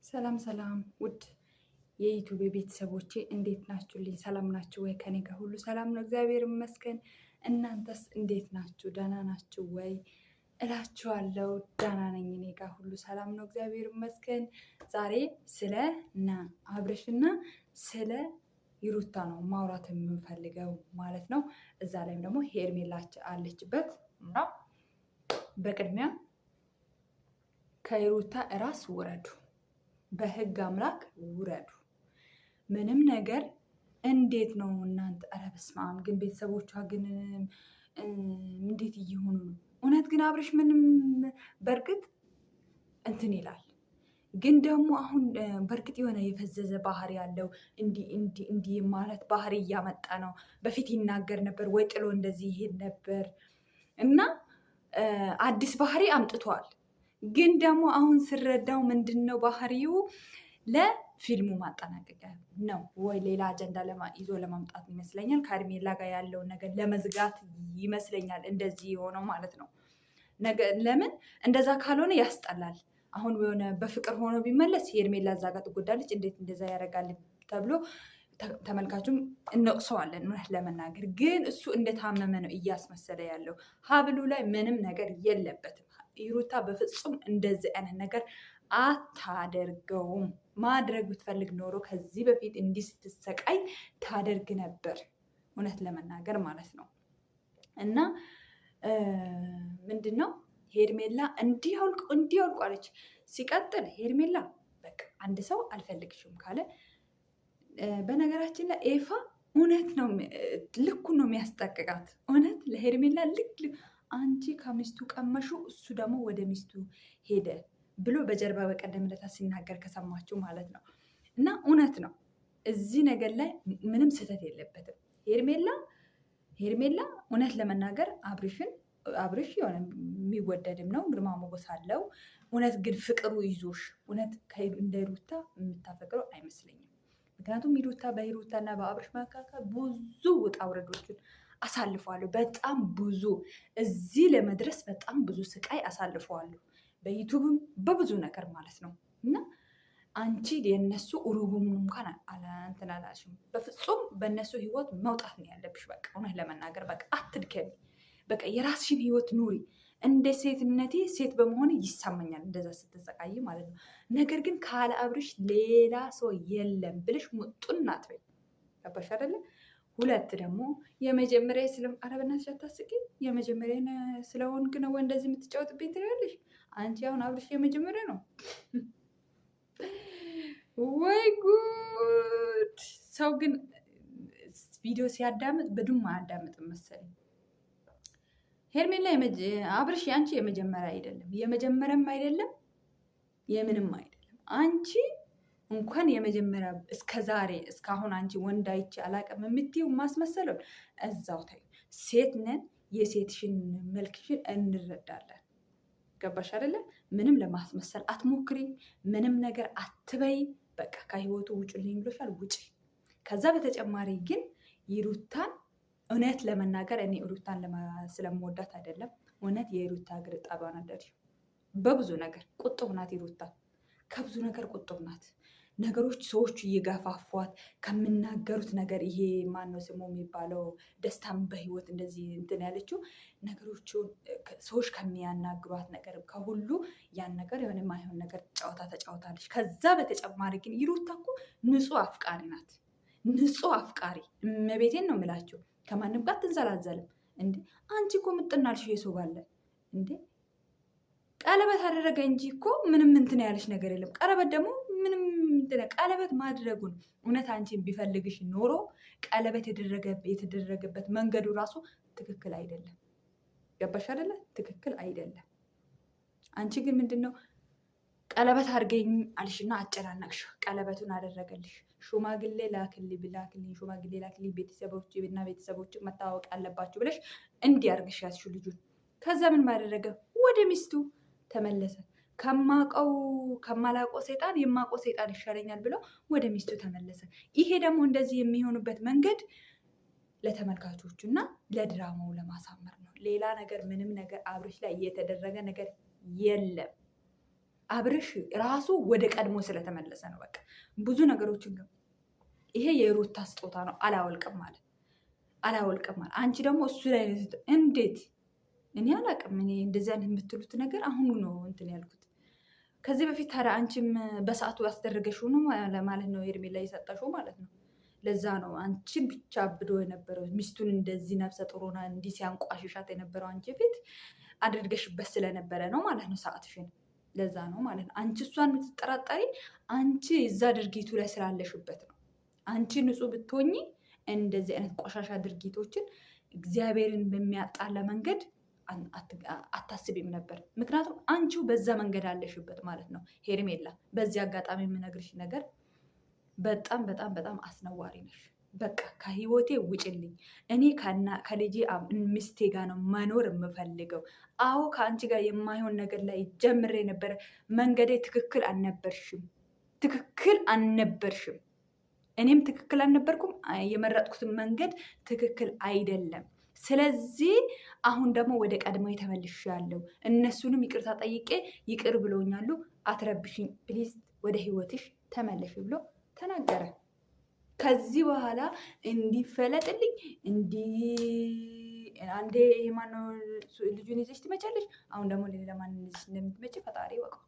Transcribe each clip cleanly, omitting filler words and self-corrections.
ሰላም ሰላም ውድ የዩቲዩብ ቤተሰቦቼ እንዴት ናችሁልኝ? ሰላም ናችሁ ወይ? ከኔ ጋር ሁሉ ሰላም ነው፣ እግዚአብሔር ይመስገን። እናንተስ እንዴት ናችሁ? ደህና ናችሁ ወይ እላችኋለሁ። ደህና ነኝ፣ እኔ ጋር ሁሉ ሰላም ነው፣ እግዚአብሔር ይመስገን። ዛሬ ስለ አብርሽና ስለ ሩታ ነው ማውራት የምንፈልገው ማለት ነው። እዛ ላይም ደግሞ ሄርሜላ አለችበት ነው። በቅድሚያ ከሩታ እራስ ውረዱ፣ በህግ አምላክ ውረዱ። ምንም ነገር እንዴት ነው እናንተ? ኧረ በስመ አብ! ግን ቤተሰቦቿ ግን እንዴት እየሆኑ ነው? እውነት ግን አብርሽ ምንም በእርግጥ እንትን ይላል፣ ግን ደግሞ አሁን በእርግጥ የሆነ የፈዘዘ ባህሪ ያለው እንዲህ ማለት ባህሪ እያመጣ ነው። በፊት ይናገር ነበር ወይ ጥሎ እንደዚህ ይሄድ ነበር እና አዲስ ባህሪ አምጥቷል። ግን ደግሞ አሁን ስረዳው ምንድን ነው ባህሪው ለፊልሙ ማጠናቀቂያ ነው ወይ ሌላ አጀንዳ ይዞ ለማምጣት ይመስለኛል። ከሄርሜላ ጋር ያለውን ነገር ለመዝጋት ይመስለኛል እንደዚህ የሆነው ማለት ነው። ለምን እንደዛ ካልሆነ ያስጠላል። አሁን የሆነ በፍቅር ሆኖ ቢመለስ ሄርሜላ እዛ ጋር ትጎዳለች፣ እንዴት እንደዛ ያደርጋል ተብሎ ተመልካቹም እንወቅሰዋለን። እውነት ለመናገር ግን እሱ እንደታመመ ነው እያስመሰለ ያለው። ሀብሉ ላይ ምንም ነገር የለበትም። ሩታ በፍጹም እንደዚህ አይነት ነገር አታደርገውም። ማድረግ ብትፈልግ ኖሮ ከዚህ በፊት እንዲህ ስትሰቃይ ታደርግ ነበር፣ እውነት ለመናገር ማለት ነው። እና ምንድን ነው ሄርሜላ እንዲያውልቁ አለች። ሲቀጥል ሄርሜላ በቃ አንድ ሰው አልፈልግሽም ካለ፣ በነገራችን ላይ ኤፋ እውነት ነው ልኩን ነው የሚያስጠቅቃት። እውነት ለሄርሜላ ልክ አንቺ ከሚስቱ ቀመሹ እሱ ደግሞ ወደ ሚስቱ ሄደ ብሎ በጀርባ በቀደም ዕለት ሲናገር ከሰማችሁ ማለት ነው። እና እውነት ነው እዚህ ነገር ላይ ምንም ስህተት የለበትም። ሄርሜላ እውነት ለመናገር አብርሽ የሆነ የሚወደድም ነው፣ ግርማ ሞገስ አለው። እውነት ግን ፍቅሩ ይዞሽ እውነት እንደ ሩታ የምታፈቅረው አይመስለኝም። ምክንያቱም በሩታ እና በአብርሽ መካከል ብዙ ውጣ ውረዶችን አሳልፈዋለሁ። በጣም ብዙ እዚህ ለመድረስ በጣም ብዙ ስቃይ አሳልፈዋለሁ፣ በዩቱብም በብዙ ነገር ማለት ነው። እና አንቺ የነሱ ሩቡም እንኳን እንትን አላልሽም። በፍጹም በእነሱ ህይወት መውጣት ነው ያለብሽ። በቃ እውነት ለመናገር በቃ አትድከሚ። በቃ የራስሽን ህይወት ኑሪ። እንደ ሴትነቴ ሴት በመሆን ይሰማኛል እንደዛ ስትሰቃይ ማለት ነው። ነገር ግን ካለ አብርሽ ሌላ ሰው የለም ብለሽ ሙጡን አትበይ። ገባሽ አይደለ? ሁለት ደግሞ የመጀመሪያ አረበናት አታስቂ። የመጀመሪያ ስለሆንክ ነው እንደዚህ የምትጫወትብኝ ትላለሽ። አንቺ አሁን አብርሽ የመጀመሪያ ነው ወይ ጉድ! ሰው ግን ቪዲዮ ሲያዳምጥ በዱም አያዳምጥም መሰለኝ። ሄርሜላ አብርሽ የአንቺ የመጀመሪያ አይደለም፣ የመጀመሪያም አይደለም፣ የምንም አይደለም። አንቺ እንኳን የመጀመሪያ እስከ ዛሬ እስካሁን አንቺ ወንድ አይቼ አላውቅም የምትይው ማስመሰለው እዛው ታዩ። ሴት ነን፣ የሴትሽን መልክሽን እንረዳለን። ገባሽ አይደለ? ምንም ለማስመሰል አትሞክሪ፣ ምንም ነገር አትበይ። በቃ ከህይወቱ ውጭልኝ ብሎሻል፣ ውጪ። ከዛ በተጨማሪ ግን የሩታን እውነት ለመናገር እኔ ሩታን ስለምወዳት አይደለም፣ እውነት የሩታ እግር ጣቢያ ናት። በብዙ ነገር ቁጥብ ናት ሩታ፣ ከብዙ ነገር ቁጥብ ናት። ነገሮች ሰዎቹ እየገፋፏት ከምናገሩት ነገር ይሄ ማነው ስሙ የሚባለው ደስታም በህይወት እንደዚህ እንትን ያለችው ነገሮቹ ሰዎች ከሚያናግሯት ነገር ከሁሉ ያን ነገር የሆነ ማይሆን ነገር ጨዋታ ተጫውታለች። ከዛ በተጨማሪ ግን ሩታ እኮ ንጹህ አፍቃሪ ናት። ንጹህ አፍቃሪ እመቤቴን ነው የምላቸው። ከማንም ጋር ትንዘላዘልም እንዴ። አንቺ እኮ ምጥናልሽ የሰው ባለ እንዴ። ቀለበት አደረገ እንጂ እኮ ምንም እንትን ያለች ነገር የለም። ቀለበት ደግሞ ምንም ቀለበት ማድረጉን እውነት አንቺን ቢፈልግሽ ኖሮ ቀለበት የተደረገበት መንገዱ ራሱ ትክክል አይደለም። ገባሽ አይደለ? ትክክል አይደለም። አንቺ ግን ምንድነው ቀለበት አድርገኝ አልሽና አጨናነቅሽ። ቀለበቱን አደረገልሽ። ሽማግሌ ላክልኝ ሽማግሌ ላክልኝ፣ ቤተሰቦች እና ቤተሰቦች መታወቅ አለባችሁ ብለሽ እንዲያርግሽ ያዝሽው ልጁን። ከዛ ምን ባደረገ ወደ ሚስቱ ተመለሰ። ከማላውቀው ሰይጣን የማውቀው ሰይጣን ይሻለኛል ብሎ ወደ ሚስቱ ተመለሰ። ይሄ ደግሞ እንደዚህ የሚሆኑበት መንገድ ለተመልካቾቹ እና ለድራማው ለማሳመር ነው። ሌላ ነገር ምንም ነገር አብርሽ ላይ የተደረገ ነገር የለም። አብርሽ ራሱ ወደ ቀድሞ ስለተመለሰ ነው። በቃ ብዙ ነገሮችን ይሄ የሩታ ስጦታ ነው። አላወልቅም ማለት አንቺ ደግሞ እሱ ላይ እንዴት እኔ አላቅም። እኔ እንደዚህ አይነት የምትሉት ነገር አሁኑ ነው እንትን ያልኩት። ከዚህ በፊት ታዲያ አንቺም በሰዓቱ ያስደረገሽው ነው ማለት ነው ሄርሜላ የሰጠሽው ማለት ነው። ለዛ ነው አንቺን ብቻ አብዶ የነበረው ሚስቱን እንደዚህ ነፍሰ ጡሩና እንዲህ ሲያንቋሽሻት የነበረው አንቺ ፊት አድርገሽበት ስለነበረ ነው ማለት ነው ሰዓትሽን። ለዛ ነው ማለት ነው አንቺ እሷን የምትጠራጠሪ አንቺ እዛ ድርጊቱ ላይ ስላለሽበት ነው። አንቺ ንጹሕ ብትሆኚ እንደዚህ አይነት ቆሻሻ ድርጊቶችን እግዚአብሔርን በሚያጣላ መንገድ አታስቢም ነበር። ምክንያቱም አንቺው በዛ መንገድ አለሽበት ማለት ነው ሄርሜላ። በዚህ አጋጣሚ የምነግርሽ ነገር በጣም በጣም በጣም አስነዋሪ ነሽ። በቃ ከህይወቴ ውጭልኝ። እኔ ከልጄ ሚስቴ ጋር ነው መኖር የምፈልገው። አዎ ከአንቺ ጋር የማይሆን ነገር ላይ ጀምሬ ነበረ። መንገዴ ትክክል አልነበርሽም። እኔም ትክክል አልነበርኩም። የመረጥኩትን መንገድ ትክክል አይደለም። ስለዚህ አሁን ደግሞ ወደ ቀድሞ ተመልሻለሁ። እነሱንም ይቅርታ ጠይቄ ይቅር ብሎኛሉ። አትረብሽኝ ፕሊዝ፣ ወደ ህይወትሽ ተመለሽ ብሎ ተናገረ። ከዚህ በኋላ እንዲፈለጥልኝ አንዴ ማነው ልጁን ይዘሽ ትመጫለሽ፣ አሁን ደግሞ ሌላ ማን ይዘሽ እንደምትመጪ ፈጣሪ ወቀው።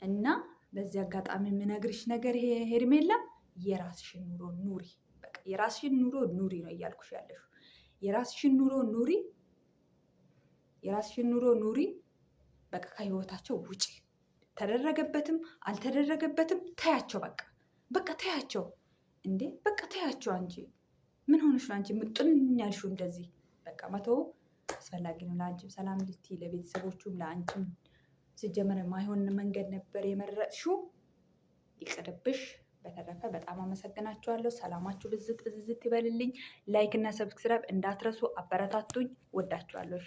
እና በዚህ አጋጣሚ የምነግርሽ ነገር ሄርሜላ የራስሽን ኑሮ ኑሪ። በቃ የራስሽን ኑሮ ኑሪ ነው እያልኩሽ ያለሽው። የራስሽን ኑሮ ኑሪ። በቃ ከህይወታቸው ውጪ። ተደረገበትም አልተደረገበትም ታያቸው። በቃ ታያቸው እንዴ! በቃ ታያቸው። አንቺ ምን ሆነሽ ነው? አንቺ ምጥን ያልሽው እንደዚህ በቃ መተው አስፈላጊ ነው። ለአንቺም ሰላም ልትይ ለቤተሰቦቹም ለአንቺም ሲጀመር የማይሆን መንገድ ነበር የመረጥሽው። ይቅርብሽ። በተረፈ በጣም አመሰግናችኋለሁ። ሰላማችሁ ብዝት ይበልልኝ። ላይክ እና ሰብስክራይብ እንዳትረሱ። አበረታቱኝ። ወዳችኋለሁ።